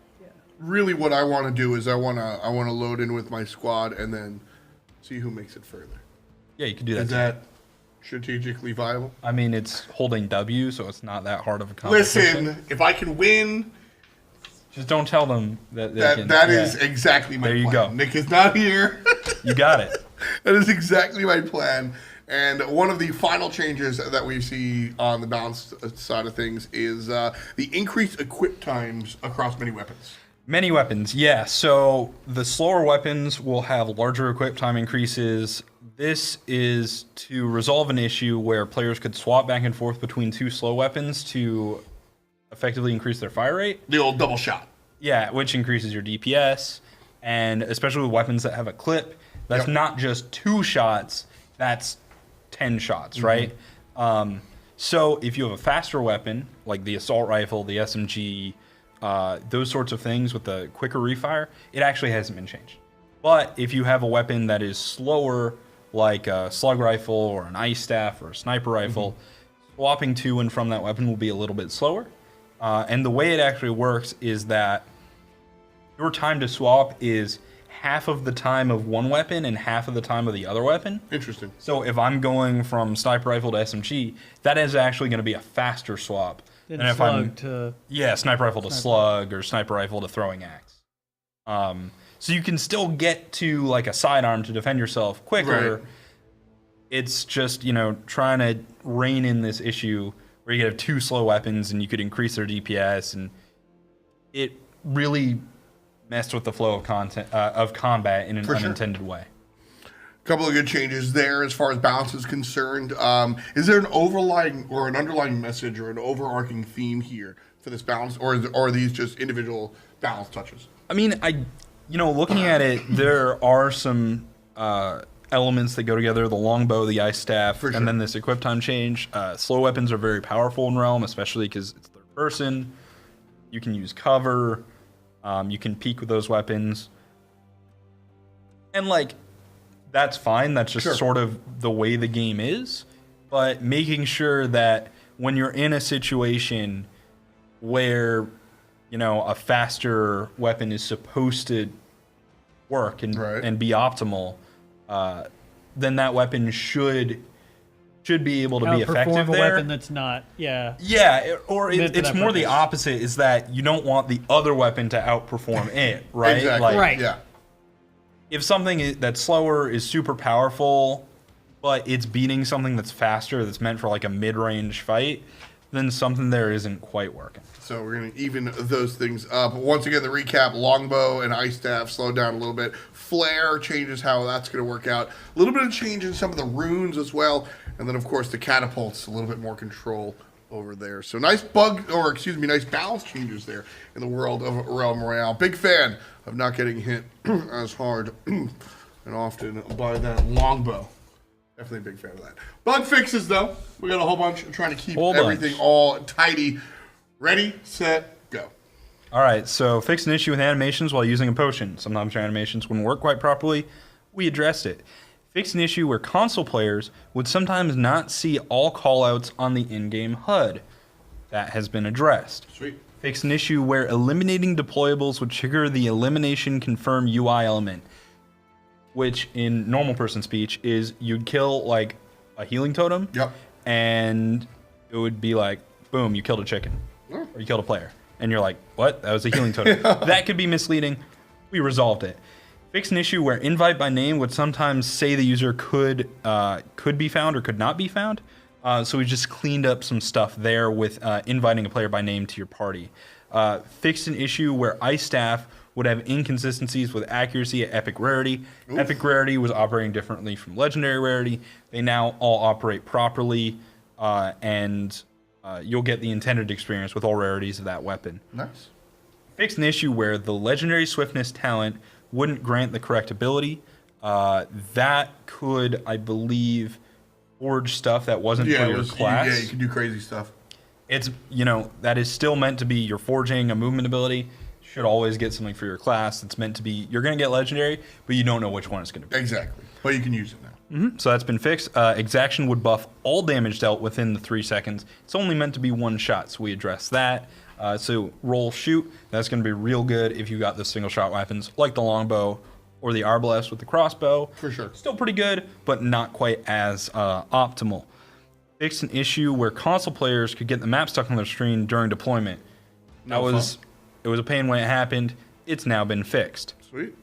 Really what I want to do is I want to load in with my squad and then see who makes it further. Yeah, you can do that. Is too. that strategically viable? It's holding W, so it's not that hard of a competition. Listen, if I can win, Just don't tell them that they can. that is exactly my There you plan. go. Nick is not here. You got it. That is exactly my plan. And one of the final changes that we see on the balance side of things is the increased equip times across many weapons. Many weapons, yeah. So the slower weapons will have larger equip time increases. This is to resolve an issue where players could swap back and forth between two slow weapons to effectively increase their fire rate. The old double shot. Yeah, which increases your DPS, and especially with weapons that have a clip, that's not just 2 shots, that's 10 shots, right? So if you have a faster weapon, like the assault rifle, the SMG, those sorts of things with the quicker refire, it actually hasn't been changed. But if you have a weapon that is slower, like a slug rifle or an ice staff or a sniper rifle, swapping to and from that weapon will be a little bit slower. And the way it actually works is that your time to swap is half of the time of one weapon and half of the time of the other weapon. Interesting. So if I'm going from sniper rifle to SMG, that is actually going to be a faster swap Then than if slug I'm to sniper rifle to slug or sniper rifle to throwing axe. So you can still get to like a sidearm to defend yourself quicker. Right. It's just, trying to rein in this issue where you have two slow weapons and you could increase their DPS, and it really messed with the flow of combat in an unintended way. Couple of good changes there as far as balance is concerned. Is there an underlying message or an overarching theme here for this balance, or are these just individual balance touches? I mean, looking at it, there are some elements that go together: the longbow, the ice staff, and then this equip time change. Slow weapons are very powerful in Realm, especially because it's third person. You can use cover. You can peek with those weapons. And, that's fine. That's just sort of the way the game is. But making sure that when you're in a situation where, a faster weapon is supposed to work and be optimal, then that weapon should be able to be effective a there. weapon that's not, Yeah, or it's more the purpose. opposite, is that you don't want the other weapon to outperform it, right? Exactly. Right. Yeah. If something that's slower is super powerful, but it's beating something that's faster, that's meant for like a mid-range fight, then something there isn't quite working. So we're going to even those things up. Once again, the recap: longbow and ice staff slowed down a little bit. Flare changes how that's going to work out. A little bit of change in some of the runes as well. And then, of course, the catapults, a little bit more control over there. So nice nice balance changes there in the world of Realm Royale. Big fan of not getting hit as hard and often by that longbow. Definitely a big fan of that. Bug fixes, though. We got a whole bunch. I'm trying to keep everything all tidy. Ready, set, go. All right, so fix an issue with animations while using a potion. Sometimes your animations wouldn't work quite properly. We addressed it. Fix an issue where console players would sometimes not see all callouts on the in-game HUD. That has been addressed. Sweet. Fix an issue where eliminating deployables would trigger the elimination confirm UI element, which in normal person speech is you'd kill like a healing totem. Yep. And it would be like, boom, you killed a chicken. Or you killed a player. And you're like, what? That was a healing totem. That could be misleading. We resolved it. Fix an issue where invite by name would sometimes say the user could be found or could not be found. So we just cleaned up some stuff there with inviting a player by name to your party. Fixed an issue where ice staff would have inconsistencies with accuracy at epic rarity. Oof. Epic rarity was operating differently from legendary rarity. They now all operate properly, and you'll get the intended experience with all rarities of that weapon. Nice. Fixed an issue where the legendary swiftness talent wouldn't grant the correct ability. That could, I believe, forge stuff that wasn't for your class. Yeah, you can do crazy stuff. It's, that is still meant to be your forging a movement ability. Should always get something for your class. It's meant to be, you're going to get legendary, but you don't know which one it's going to be. Exactly. But you can use it now. Mm-hmm. So that's been fixed. Exaction would buff all damage dealt within the 3 seconds. It's only meant to be one shot, so we addressed that. So roll shoot, that's going to be real good if you got the single shot weapons like the longbow or the arbalest with the crossbow. For sure. Still pretty good, but not quite as optimal. Fixed an issue where console players could get the map stuck on their screen during deployment. It was a pain when it happened. It's now been fixed. Sweet.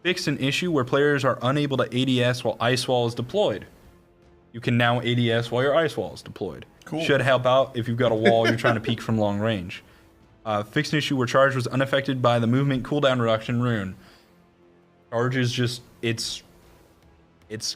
Fixed an issue where players are unable to ADS while ice wall is deployed. You can now ADS while your ice wall is deployed. Cool. Should help out if you've got a wall you're trying to peek from long range. Fixed an issue where charge was unaffected by the movement cooldown reduction rune. Charge is just, it's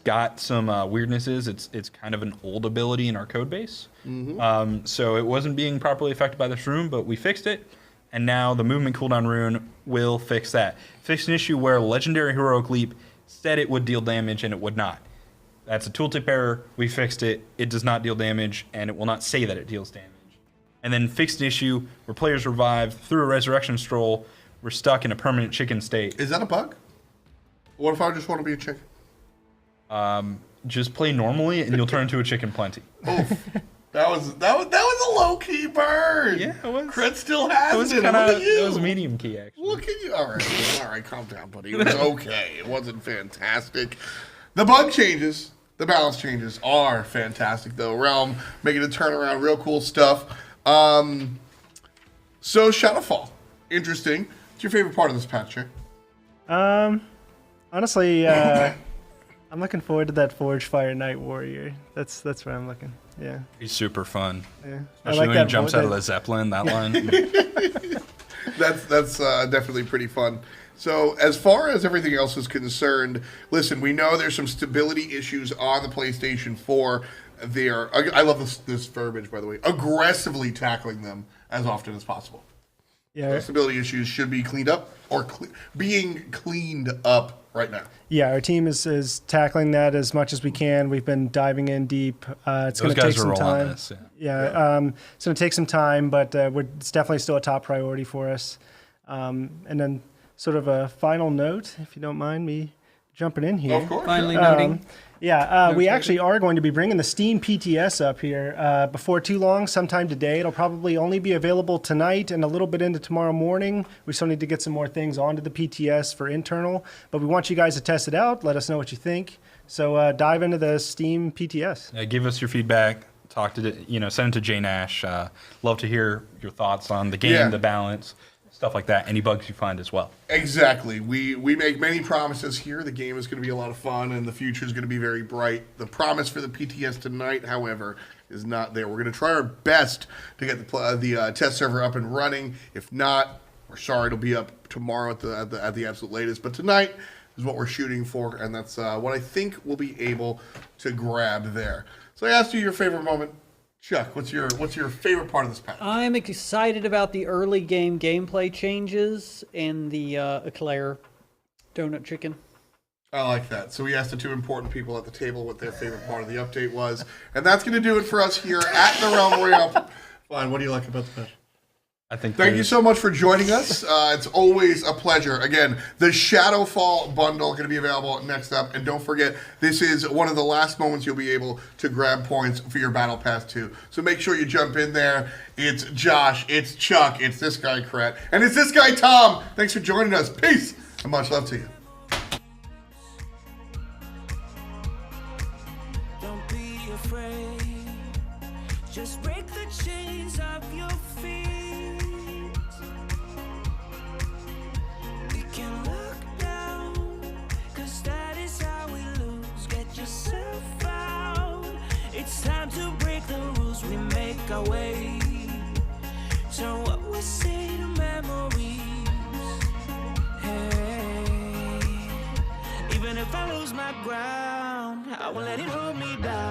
got some weirdnesses. It's kind of an old ability in our code base. Mm-hmm. So it wasn't being properly affected by this rune, but we fixed it. And now the movement cooldown rune will fix that. Fixed an issue where legendary heroic leap said it would deal damage and it would not. That's a tooltip error. We fixed it. It does not deal damage, and it will not say that it deals damage. and then fixed an issue where players revive through a resurrection scroll. We're stuck in a permanent chicken state. Is that a bug? What if I just want to be a chicken? Just play normally, and you'll turn into a chicken plenty. Oof. That was a low key burn. Yeah, it was. Crit still has It was it. kind Look of at you. it was medium key actually. Look at you. All right, calm down, buddy. It was okay. It wasn't fantastic. The bug changes, the balance changes are fantastic though. Realm making a turnaround, real cool stuff. So Shadowfall, interesting. What's your favorite part of this patch, Jay? Honestly, I'm looking forward to that Forge Fire Night Warrior. That's where I'm looking. Yeah. He's super fun. Yeah. Especially when he jumps out of the Zeppelin, that line. That's definitely pretty fun. So as far as everything else is concerned, listen, we know there's some stability issues on the PlayStation 4. I love this verbiage, by the way, aggressively tackling them as often as possible. Yeah. The stability issues should be cleaned up or being cleaned up right now. Yeah, our team is tackling that as much as we can. We've been diving in deep. It's going to take some time. It's going to take some time, but it's definitely still a top priority for us. And then sort of a final note, if you don't mind me jumping in here. Of course. Finally noting. We actually are going to be bringing the Steam PTS up here before too long, sometime today. It'll probably only be available tonight and a little bit into tomorrow morning. We still need to get some more things onto the PTS for internal, but we want you guys to test it out. Let us know what you think. So dive into the Steam PTS. Yeah, give us your feedback. Talk to send it to Jay Nash. Love to hear your thoughts on the game, the balance, stuff like that. Any bugs you find as well. Exactly. We make many promises here. The game is going to be a lot of fun, and the future is going to be very bright. The promise for the PTS tonight, however, is not there. We're going to try our best to get the test server up and running. If not, we're sorry, it'll be up tomorrow at the absolute latest. But tonight is what we're shooting for, and that's what I think we'll be able to grab there. So I asked you your favorite moment. Chuck, what's your favorite part of this patch? I'm excited about the early game gameplay changes and the eclair donut chicken. I like that. So we asked the two important people at the table what their favorite part of the update was. And that's going to do it for us here at the Realm Royale. Fine, what do you like about the patch? Thank you so much for joining us. It's always a pleasure. Again, the Shadowfall bundle going to be available next up. And don't forget, this is one of the last moments you'll be able to grab points for your Battle Pass too. So make sure you jump in there. It's Josh, it's Chuck, it's this guy, Kret, and it's this guy, Tom. Thanks for joining us. Peace and much love to you. Don't be afraid. Just break the chains of your feet. We can look down, 'cause that is how we lose. Get yourself out. It's time to break the rules. We make our way. Turn what we say to memories. Hey, even if I lose my ground, I won't let it hold me down.